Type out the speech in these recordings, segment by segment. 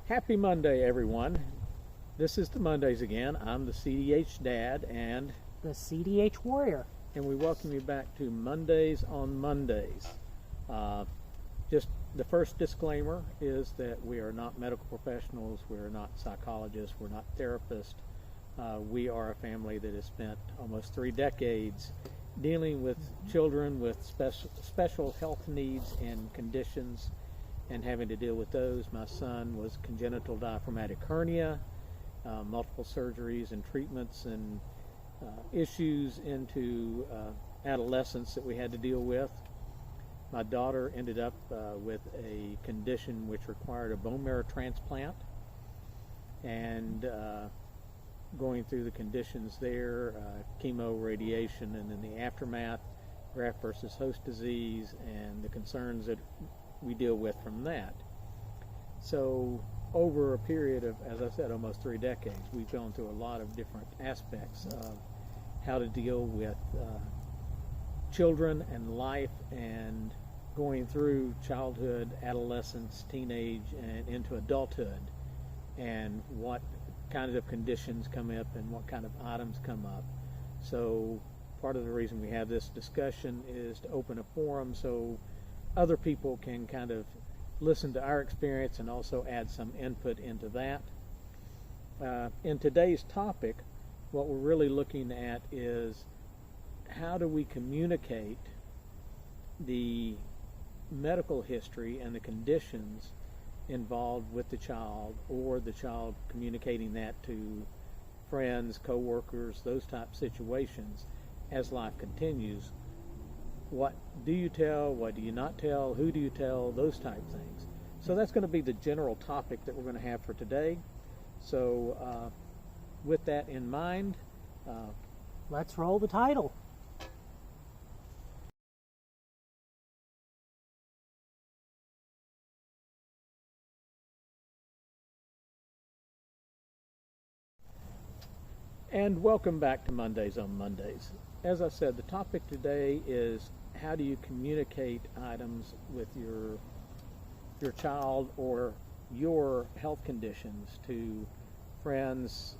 Happy Monday, everyone. This is the Mondays again. I'm the CDH Dad, and the CDH Warrior. We welcome you back to Mondays on Mondays. Just the first disclaimer is that we are not medical professionals, we are not psychologists, we're not therapists. We are a family that has spent almost 3 decades dealing with children with special health needs and conditions and having to deal with those. My son was congenital diaphragmatic hernia, multiple surgeries and treatments and issues into adolescence that we had to deal with. My daughter ended up with a condition which required a bone marrow transplant, and going through the conditions there, chemo, radiation, and then the aftermath, graft versus host disease, and the concerns that we deal with from that. So over a period of, as I said, almost 3 decades, we've gone through a lot of different aspects of how to deal with children and life, and going through childhood, adolescence, teenage, and into adulthood, and what kind of conditions come up and what kind of items come up. So part of the reason we have this discussion is to open a forum so other people can kind of listen to our experience and also add some input into that. In today's topic, what we're really looking at is how do we communicate the medical history and the conditions involved with the child, or the child communicating that to friends, co-workers, those type of situations as life continues. What do you tell? What do you not tell? Who do you tell? Those type things. So that's going to be the general topic that we're going to have for today. So with that in mind, let's roll the title. And welcome back to Mondays on Mondays. As I said, the topic today is how do you communicate items with your child or your health conditions to friends,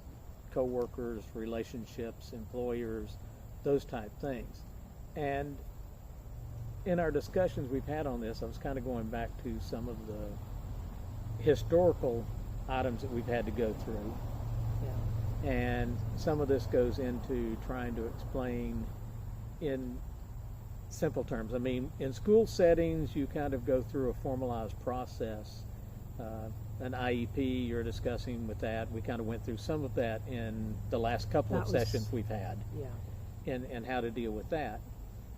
co-workers, relationships, employers, those type things. And in our discussions we've had on this, I was kind of going back to some of the historical items that we've had to go through. Yeah. And some of this goes into trying to explain in simple terms. I mean, in school settings, you kind of go through a formalized process. An IEP you're discussing with that. We kind of went through some of that in the last couple of sessions we've had. Yeah. And how to deal with that.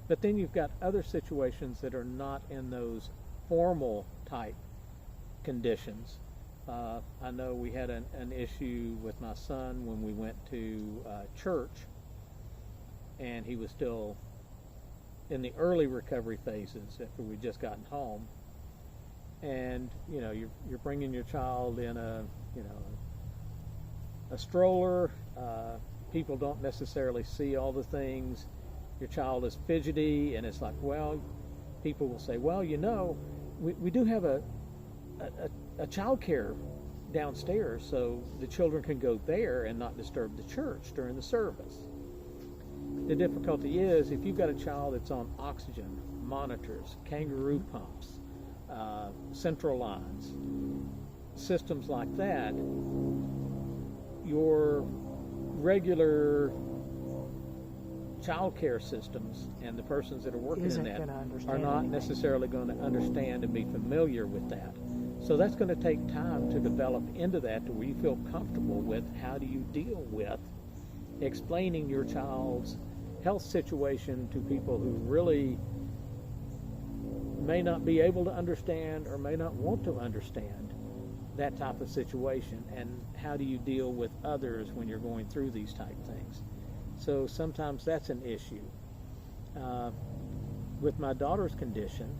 But then you've got other situations that are not in those formal type conditions. I know we had an issue with my son when we went to church, and he was still in the early recovery phases after we'd just gotten home. And you know, you're bringing your child in a stroller. People don't necessarily see all the things. Your child is fidgety, and it's like, well, people will say, well, you know, we do have a child care downstairs, so the children can go there and not disturb the church during the service. The difficulty is if you've got a child that's on oxygen, monitors, kangaroo pumps, central lines, systems like that, your regular child care systems and the persons that are working in that are not necessarily going to understand and be familiar with that. So that's going to take time to develop into that to where you feel comfortable with how do you deal with explaining your child's health situation to people who really may not be able to understand or may not want to understand that type of situation, and how do you deal with others when you're going through these type things. So sometimes that's an issue. With my daughter's condition,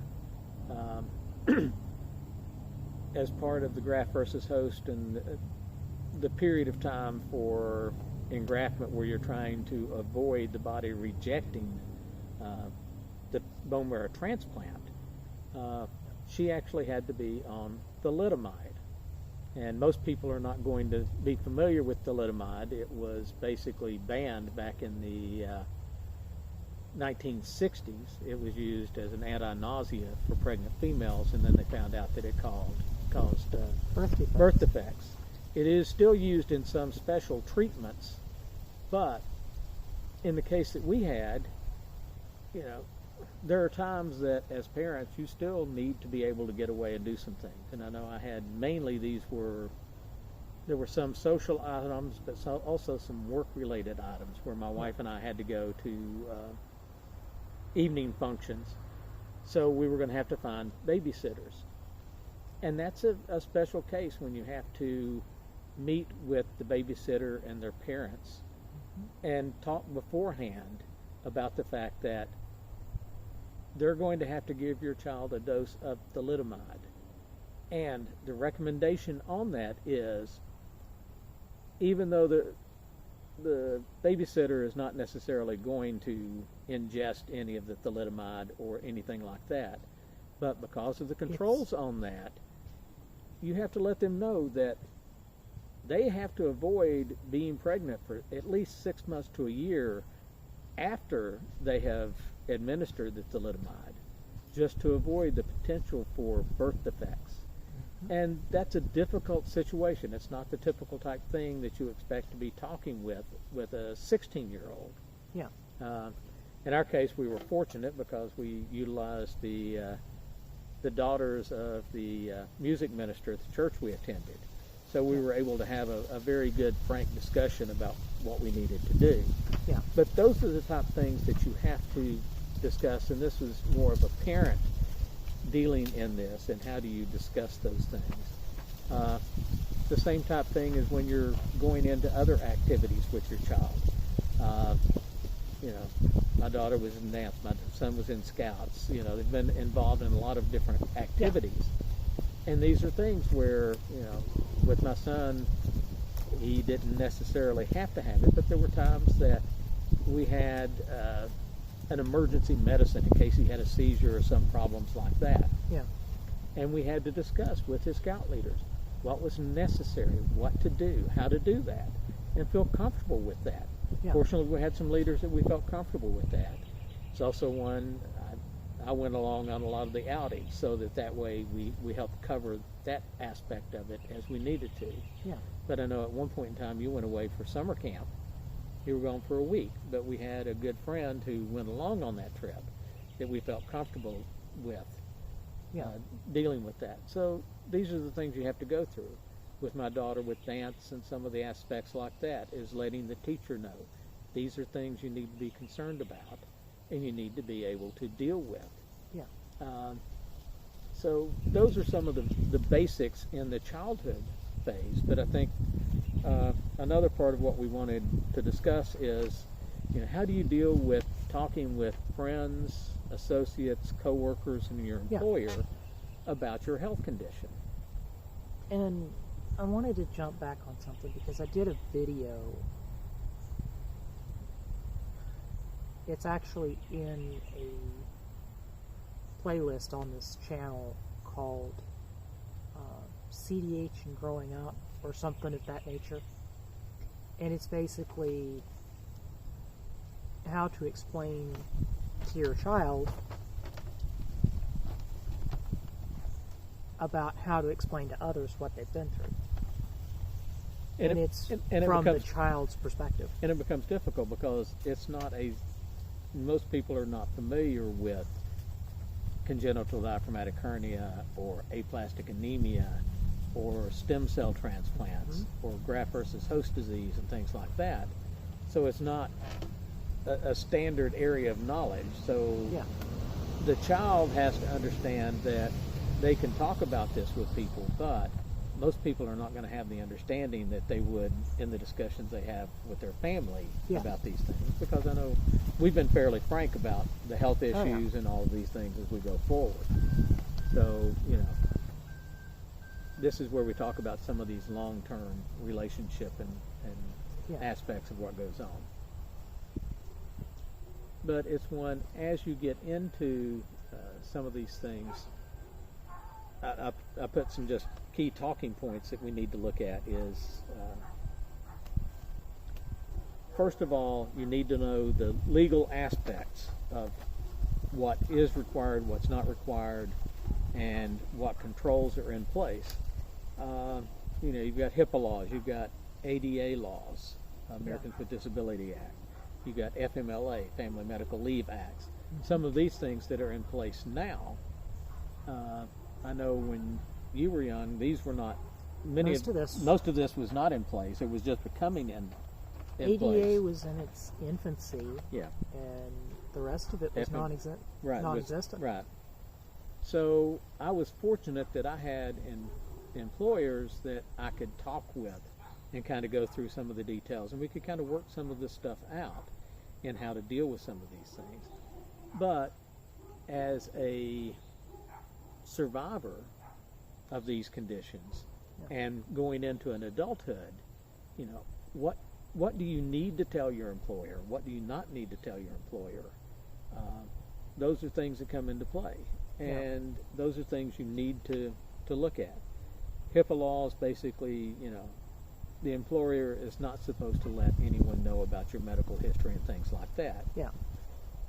as part of the graft versus host and the period of time for engraftment where you're trying to avoid the body rejecting the bone marrow transplant, she actually had to be on thalidomide. And most people are not going to be familiar with thalidomide. It was basically banned back in the 1960s. It was used as an anti-nausea for pregnant females, and then they found out that it caused birth defects. It is still used in some special treatments, but in the case that we had, you know, there are times that as parents you still need to be able to get away and do some things. And I know I had mainly there were some social items, but also some work-related items where my wife and I had to go to evening functions. So we were going to have to find babysitters. And that's a special case when you have to meet with the babysitter and their parents and talk beforehand about the fact that they're going to have to give your child a dose of thalidomide. And the recommendation on that is, even though the babysitter is not necessarily going to ingest any of the thalidomide or anything like that, but because of the controls on that, you have to let them know that they have to avoid being pregnant for at least 6 months to a year after they have administered the thalidomide, just to avoid the potential for birth defects. And that's a difficult situation. It's not the typical type thing that you expect to be talking with a 16-year-old. Yeah. In our case, we were fortunate because we utilized the daughters of the music minister at the church we attended. So we were able to have a very good, frank discussion about what we needed to do. Yeah. But those are the type of things that you have to discuss, and this was more of a parent dealing in this, and how do you discuss those things. The same type thing is when you're going into other activities with your child. You know, my daughter was in dance, my son was in scouts. You know, they've been involved in a lot of different activities. And these are things where, you know, with my son, he didn't necessarily have to have it, but there were times that we had an emergency medicine in case he had a seizure or some problems like that. Yeah. And we had to discuss with his scout leaders what was necessary, what to do, how to do that, and feel comfortable with that. Yeah. Fortunately, we had some leaders that we felt comfortable with that. It's also one, I went along on a lot of the outings so that way we helped cover that aspect of it as we needed to. Yeah. But I know at one point in time you went away for summer camp. You were gone for a week, but we had a good friend who went along on that trip that we felt comfortable with dealing with that. So these are the things you have to go through. With my daughter with dance and some of the aspects like that is letting the teacher know these are things you need to be concerned about and you need to be able to deal with. Yeah. So those are some of the basics in the childhood phase. But I think another part of what we wanted to discuss is, you know, how do you deal with talking with friends, associates, coworkers, and your employer about your health condition? And I wanted to jump back on something because I did a video. It's actually in a playlist on this channel called CDH and Growing Up, or something of that nature. And it's basically how to explain to your child about how to explain to others what they've been through. And it's from the child's perspective. And it becomes difficult because it's not most people are not familiar with congenital diaphragmatic hernia or aplastic anemia or stem cell transplants or graft versus host disease and things like that. So it's not a standard area of knowledge. So the child has to understand that they can talk about this with people, but most people are not going to have the understanding that they would in the discussions they have with their family about these things, because I know we've been fairly frank about the health issues and all of these things as we go forward. So, you know, this is where we talk about some of these long-term relationship and aspects of what goes on. But it's one, as you get into some of these things, I put some just key talking points that we need to look at is, first of all, you need to know the legal aspects of what is required, what's not required, and what controls are in place. You've got HIPAA laws, you've got ADA laws, Americans with Disability Act, you've got FMLA, Family Medical Leave Acts. Some of these things that are in place now, I know when you were young, these were not, most of this was not in place. It was just becoming in ADA place. was in its infancy, yeah, and the rest of it was non-existent. Right. So I was fortunate that I had employers that I could talk with and kind of go through some of the details, and we could kind of work some of this stuff out and how to deal with some of these things. But as a survivor of these conditions and going into an adulthood, what do you need to tell your employer? What do you not need to tell your employer? Those are things that come into play, and those are things you need to look at. HIPAA laws, basically, the employer is not supposed to let anyone know about your medical history and things like that. Yeah.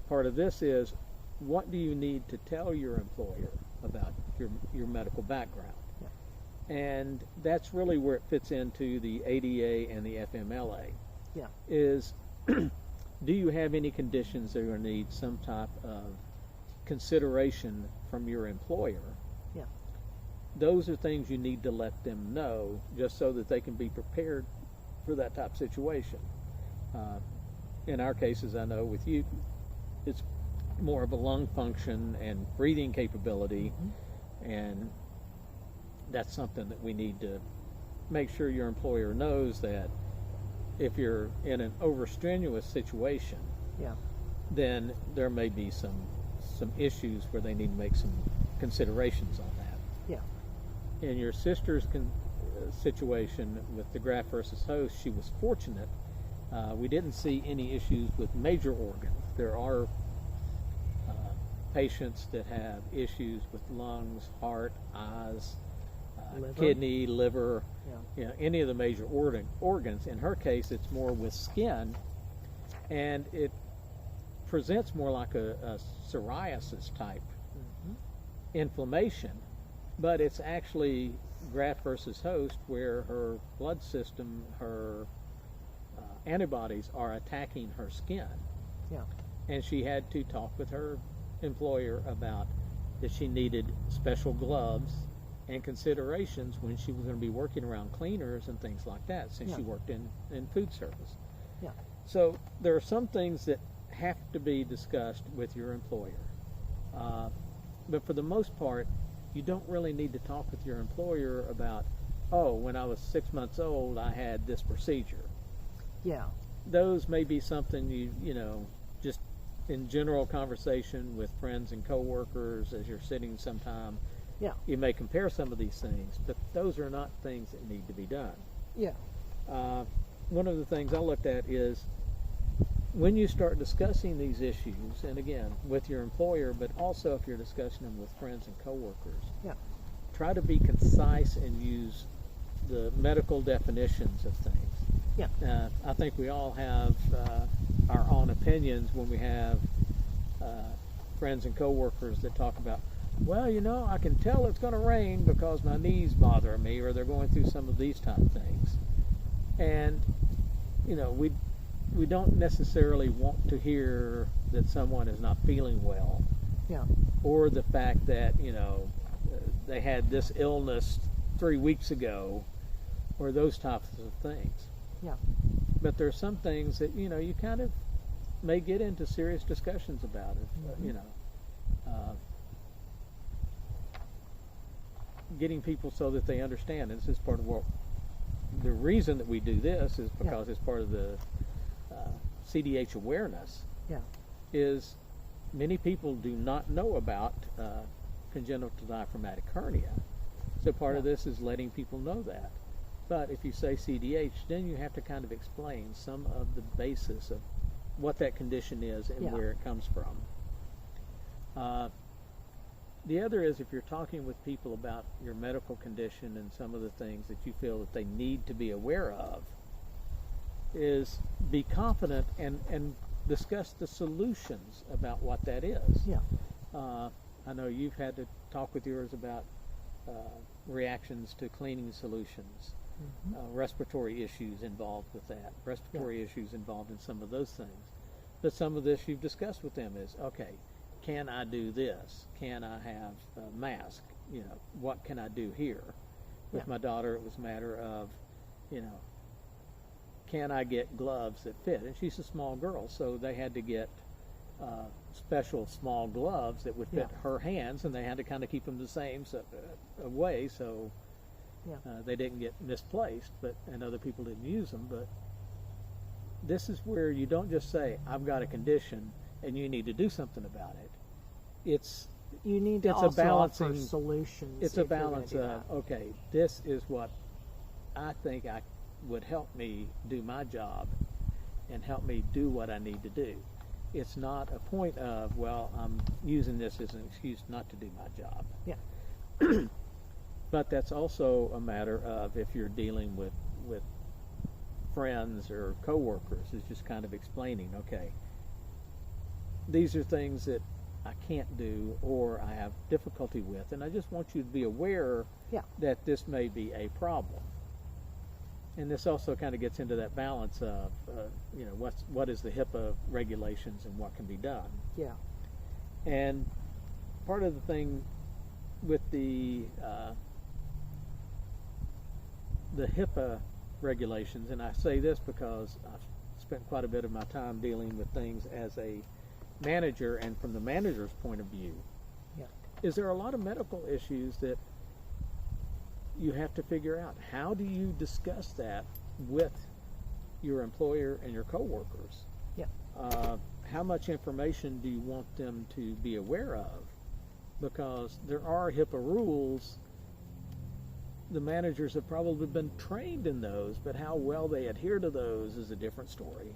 Part of this is, what do you need to tell your employer about your medical background? Yeah. And that's really where it fits into the ADA and the FMLA. Yeah. Is, do you have any conditions that are going to need some type of consideration from your employer? Yeah. Those are things you need to let them know, just so that they can be prepared for that type of situation. In our cases, I know with you, it's more of a lung function and breathing capability, and that's something that we need to make sure your employer knows, that if you're in an overstrenuous situation, then there may be some issues where they need to make some considerations on that. In your sister's situation with the graft versus host, she was fortunate. We didn't see any issues with major organs. There are patients that have issues with lungs, heart, eyes, kidney, liver, any of the major organs. In her case, it's more with skin, and it presents more like a psoriasis type inflammation, but it's actually graft versus host, where her blood system, her antibodies are attacking her skin. And she had to talk with her employer about that she needed special gloves and considerations when she was going to be working around cleaners and things like that, since she worked in food service. So there are some things that have to be discussed with your employer. But for the most part, you don't really need to talk with your employer about, when I was 6 months old, I had this procedure. Those may be something you just in general conversation with friends and coworkers as you're sitting sometime. You may compare some of these things, but those are not things that need to be done. One of the things I looked at is, when you start discussing these issues, and again, with your employer, but also if you're discussing them with friends and coworkers, try to be concise and use the medical definitions of things. I think we all have our own opinions when we have friends and coworkers that talk about, I can tell it's going to rain because my knees bother me, or they're going through some of these type of things. And, we don't necessarily want to hear that someone is not feeling well, or the fact that, they had this illness 3 weeks ago, or those types of things. But there are some things that, you kind of may get into serious discussions about it, getting people so that they understand. And this is part of the reason that we do this is because it's part of the CDH awareness. Is many people do not know about congenital diaphragmatic hernia. So part of this is letting people know that. But if you say CDH, then you have to kind of explain some of the basis of what that condition is and where it comes from. The other is if you're talking with people about your medical condition and some of the things that you feel that they need to be aware of, is be confident and discuss the solutions about what that is. Yeah. I know you've had to talk with yours about reactions to cleaning solutions, respiratory issues involved with that, respiratory issues involved in some of those things. But some of this you've discussed with them is, okay, can I do this? Can I have a mask? You know, what can I do here? With my daughter, it was a matter of, you know, can I get gloves that fit? And she's a small girl, so they had to get special small gloves that would fit her hands, and they had to kind of keep them the same way so they didn't get misplaced, and other people didn't use them. But this is where you don't just say, I've got a condition and you need to do something about it. You need to also offer solutions. It's a balance of, okay, this is what I think would help me do my job and help me do what I need to do. It's not a point of, well, I'm using this as an excuse not to do my job. Yeah. But that's also a matter of, if you're dealing with friends or coworkers, is just kind of explaining, okay, these are things that I can't do or I have difficulty with, and I just want you to be aware that this may be a problem. And this also kind of gets into that balance of, you know, what is the HIPAA regulations and what can be done. Yeah. And part of the thing with the HIPAA regulations, and I say this because I've spent quite a bit of my time dealing with things as a manager, and from the manager's point of view, is there are a lot of medical issues that you have to figure out. How do you discuss that with your employer and your coworkers? Yeah. How much information do you want them to be aware of? Because there are HIPAA rules. The managers have probably been trained in those, but how well they adhere to those is a different story.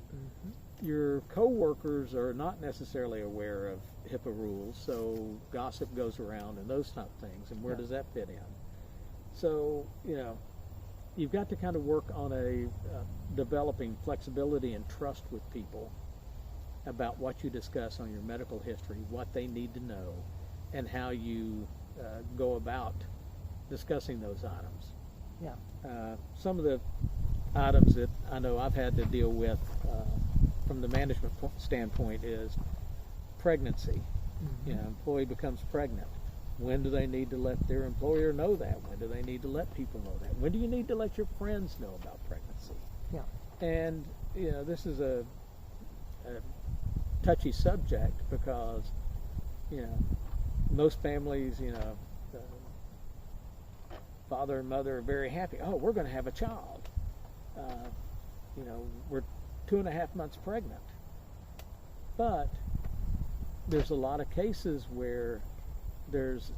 Your coworkers are not necessarily aware of HIPAA rules, so gossip goes around and those type of things, and where does that fit in? So, you know, you've got to kind of work on developing flexibility and trust with people about what you discuss on your medical history, what they need to know, and how you go about discussing those items. Yeah. Some of the items that I know I've had to deal with from the management standpoint is pregnancy. You know, employee becomes pregnant. When do they need to let their employer know that? When do they need to let people know that? When do you need to let your friends know about pregnancy? Yeah. And, you know, this is a touchy subject because, you know, most families, you know, father and mother are very happy. Oh, we're going to have a child. You know, we're 2.5 months pregnant. But there's a lot of cases where there's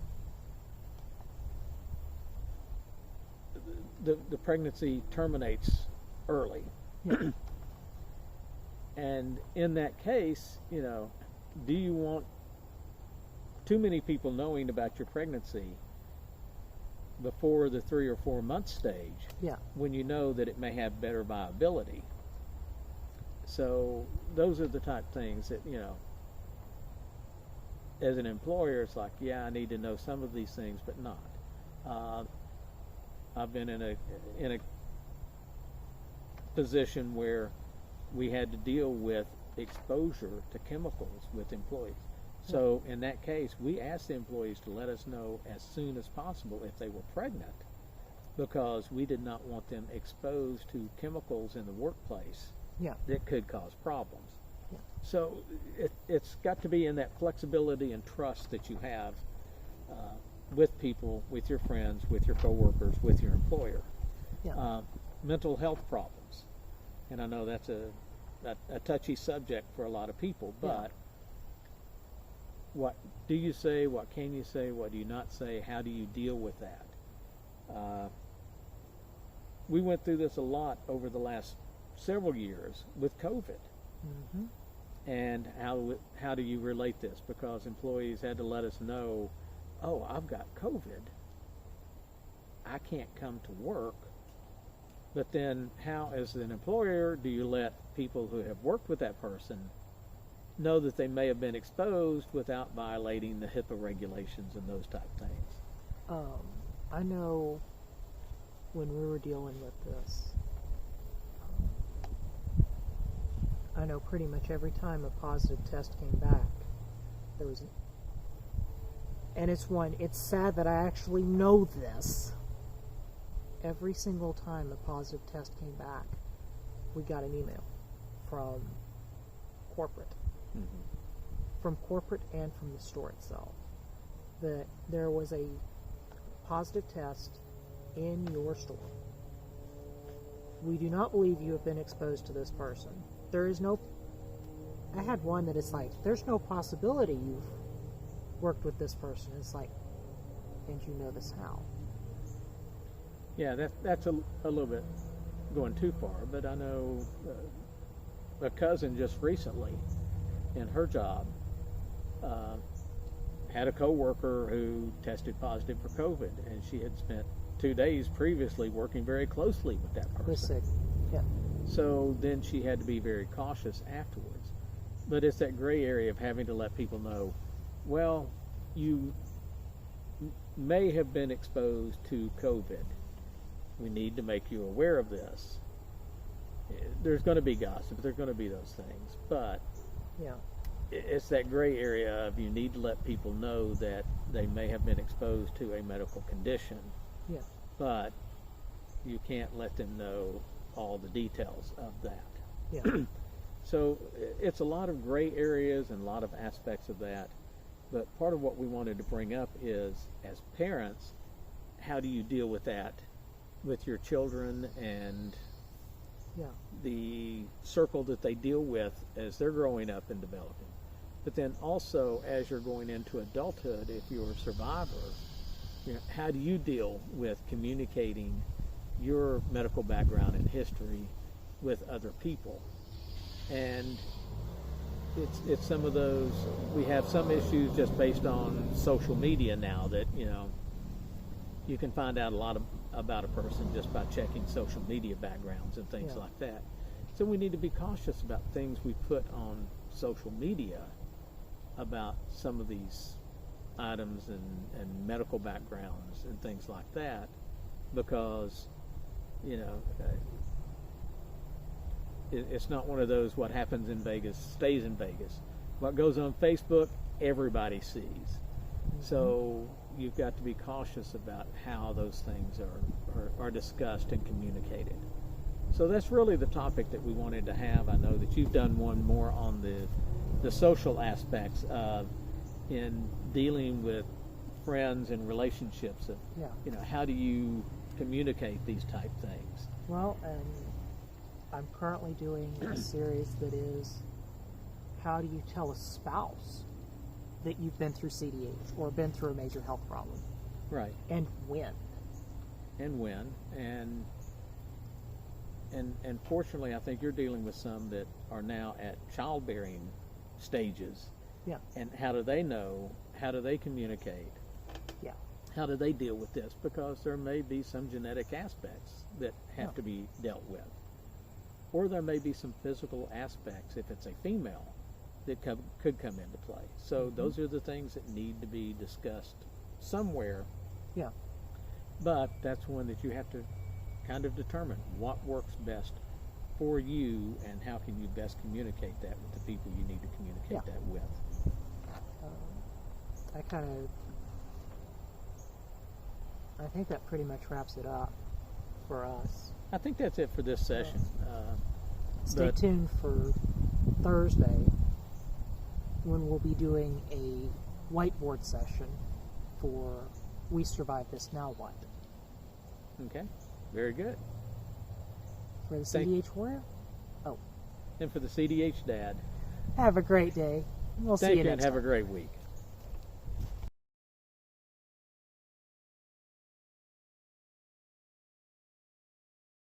the pregnancy terminates early. And in that case, you know, do you want too many people knowing about your pregnancy before the 3 or 4 month stage when you know that it may have better viability? So those are the type of things that, you know, as an employer, it's like, yeah, I need to know some of these things, but not. I've been in a position where we had to deal with exposure to chemicals with employees. So in that case, we asked the employees to let us know as soon as possible if they were pregnant, because we did not want them exposed to chemicals in the workplace that could cause problems. So it's got to be in that flexibility and trust that you have with people, with your friends, with your coworkers, with your employer. Mental health problems, and I know that's a touchy subject for a lot of people, but what do you say? What can you say? What do you not say? How do you deal with that? We went through this a lot over the last several years with COVID. And how do you relate this? Because employees had to let us know, oh, I've got COVID, I can't come to work. But then how, as an employer, do you let people who have worked with that person know that they may have been exposed without violating the HIPAA regulations and those type of things? I know when we were dealing with this, I know pretty much every time a positive test came back, there was and it's sad that I actually know this. Every single time a positive test came back, we got an email from corporate. From corporate and from the store itself, that there was a positive test in your store. We do not believe you have been exposed to this person. There is no, I had one that is like, there's no possibility you've worked with this person. It's like, and you know this how? Yeah, that's a little bit going too far, but I know a cousin just recently in her job had a coworker who tested positive for COVID, and she had spent 2 days previously working very closely with that person. Was sick. Yeah. So then she had to be very cautious afterwards. But it's that gray area of having to let people know, well, you may have been exposed to COVID. We need to make you aware of this. There's going to be gossip. There's going to be those things. But yeah, it's that gray area of you need to let people know that they may have been exposed to a medical condition. Yeah. But you can't let them know all the details of that. Yeah. So it's a lot of gray areas and a lot of aspects of that. But part of what we wanted to bring up is, as parents, how do you deal with that with your children and the circle that they deal with as they're growing up and developing? But then also, as you're going into adulthood, if you're a survivor, how do you deal with communicating your medical background and history with other people? And it's some of those, we have some issues just based on social media now that, you can find out a lot about a person just by checking social media backgrounds and things like that. So we need to be cautious about things we put on social media about some of these items and medical backgrounds and things like that, because it's not one of those what happens in Vegas stays in Vegas. What goes on Facebook, everybody sees. Mm-hmm. So you've got to be cautious about how those things are discussed and communicated. So that's really the topic that we wanted to have. I know that you've done one more on the social aspects of in dealing with friends and relationships of, how do you communicate these type things? Well, I'm currently doing a series that is, how do you tell a spouse that you've been through CDH or been through a major health problem? Right. And when. And fortunately, I think you're dealing with some that are now at childbearing stages. Yeah. And how do they know? How do they communicate? Yeah. How do they deal with this? Because there may be some genetic aspects that have to be dealt with. Or there may be some physical aspects, if it's a female, that could come into play. So those are the things that need to be discussed somewhere. Yeah. But that's one that you have to kind of determine what works best for you and how can you best communicate that with the people you need to communicate that with. I think that pretty much wraps it up for us. I think that's it for this session. Stay tuned for Thursday when we'll be doing a whiteboard session for We Survived This, Now What? Okay, very good. For the CDH Warrior? And for the CDH Dad. Have a great day. We'll see you next time. Thank you and have a great week.